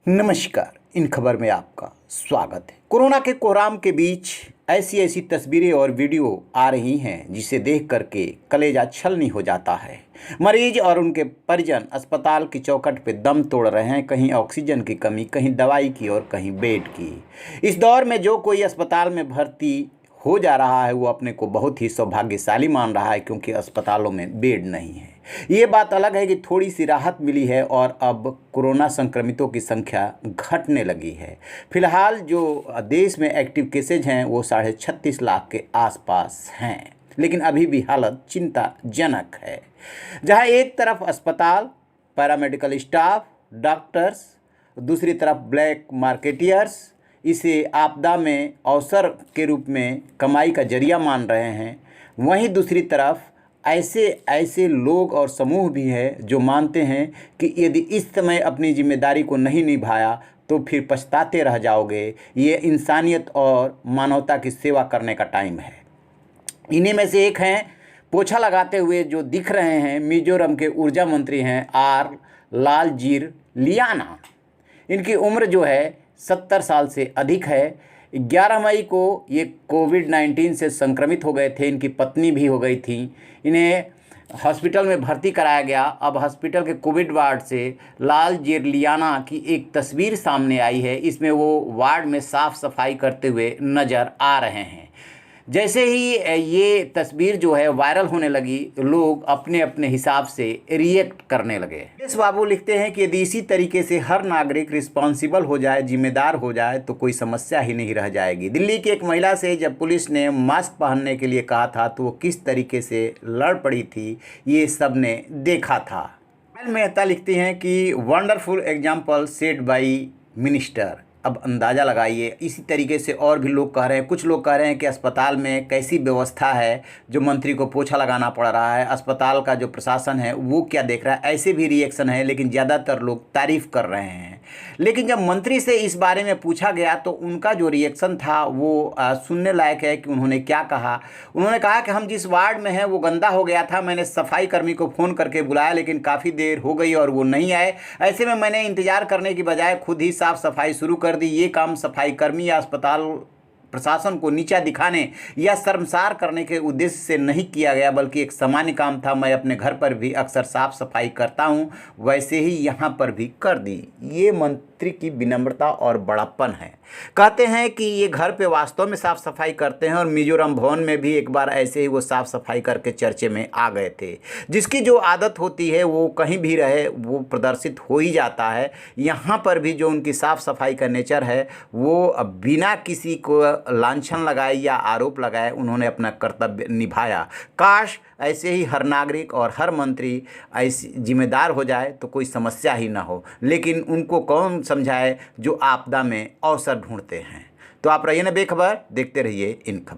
नमस्कार। इन खबर में आपका स्वागत है। कोरोना के कोहराम के बीच ऐसी ऐसी तस्वीरें और वीडियो आ रही हैं जिसे देख करके कलेजा छलनी हो जाता है। मरीज और उनके परिजन अस्पताल की चौखट पे दम तोड़ रहे हैं, कहीं ऑक्सीजन की कमी, कहीं दवाई की और कहीं बेड की। इस दौर में जो कोई अस्पताल में भर्ती हो जा रहा है वो अपने को बहुत ही सौभाग्यशाली मान रहा है, क्योंकि अस्पतालों में बेड नहीं है। ये बात अलग है कि थोड़ी सी राहत मिली है और अब कोरोना संक्रमितों की संख्या घटने लगी है। फिलहाल जो देश में एक्टिव केसेज हैं वो 36.5 लाख के आसपास हैं, लेकिन अभी भी हालत चिंताजनक है। जहां एक तरफ अस्पताल, पैरामेडिकल स्टाफ, डॉक्टर्स, दूसरी तरफ ब्लैक मार्केटियर्स इसे आपदा में अवसर के रूप में कमाई का जरिया मान रहे हैं, वहीं दूसरी तरफ ऐसे ऐसे लोग और समूह भी हैं जो मानते हैं कि यदि इस समय अपनी जिम्मेदारी को नहीं निभाया तो फिर पछताते रह जाओगे। ये इंसानियत और मानवता की सेवा करने का टाइम है। इन्हीं में से एक हैं, पोछा लगाते हुए जो दिख रहे हैं, मिजोरम के ऊर्जा मंत्री हैं आर लालजीर लियाना। इनकी उम्र जो है 70 साल से अधिक है। 11 मई को ये कोविड-19 से संक्रमित हो गए थे। इनकी पत्नी भी हो गई थी। इन्हें हॉस्पिटल में भर्ती कराया गया। अब हॉस्पिटल के कोविड वार्ड से लालजीर लियाना की एक तस्वीर सामने आई है। इसमें वो वार्ड में साफ़ सफाई करते हुए नज़र आ रहे हैं। जैसे ही ये तस्वीर जो है वायरल होने लगी, लोग अपने अपने हिसाब से रिएक्ट करने लगे। यश बाबू लिखते हैं कि यदि इसी तरीके से हर नागरिक रिस्पॉन्सिबल हो जाए, जिम्मेदार हो जाए, तो कोई समस्या ही नहीं रह जाएगी। दिल्ली की एक महिला से जब पुलिस ने मास्क पहनने के लिए कहा था तो वो किस तरीके से लड़ पड़ी थी, ये सब ने देखा था। मेहता लिखती हैं कि wonderful example set by minister. अब अंदाज़ा लगाइए, इसी तरीके से और भी लोग कह रहे हैं। कुछ लोग कह रहे हैं कि अस्पताल में कैसी व्यवस्था है जो मंत्री को पोछा लगाना पड़ रहा है, अस्पताल का जो प्रशासन है वो क्या देख रहा है। ऐसे भी रिएक्शन है, लेकिन ज़्यादातर लोग तारीफ़ कर रहे हैं। लेकिन जब मंत्री से इस बारे में पूछा गया तो उनका जो रिएक्शन था वो सुनने लायक है कि उन्होंने क्या कहा। उन्होंने कहा कि हम जिस वार्ड में हैं वो गंदा हो गया था, मैंने सफाई कर्मी को फ़ोन करके बुलाया लेकिन काफ़ी देर हो गई और वो नहीं आए। ऐसे में मैंने इंतज़ार करने की बजाय खुद ही साफ़ सफाई शुरू कर दी। ये काम सफाई कर्मी या अस्पताल प्रशासन को नीचा दिखाने या शर्मसार करने के उद्देश्य से नहीं किया गया, बल्कि एक सामान्य काम था। मैं अपने घर पर भी अक्सर साफ सफाई करता हूं, वैसे ही यहाँ पर भी कर दी। ये मंत्री की विनम्रता और बड़प्पन है। कहते हैं कि ये घर पे वास्तव में साफ़ सफाई करते हैं और मिजोरम भवन में भी एक बार ऐसे ही वो साफ़ सफाई करके चर्चे में आ गए थे। जिसकी जो आदत होती है वो कहीं भी रहे वो प्रदर्शित हो ही जाता है। यहाँ पर भी जो उनकी साफ़ सफाई का नेचर है वो बिना किसी को लांछन लगाए या आरोप लगाए उन्होंने अपना कर्तव्य निभाया। काश ऐसे ही हर नागरिक और हर मंत्री ऐसी जिम्मेदार हो जाए तो कोई समस्या ही ना हो, लेकिन उनको कौन समझाए जो आपदा में अवसर ढूंढते हैं। तो आप रहिए ना बेखबर, देखते रहिए इन खबर।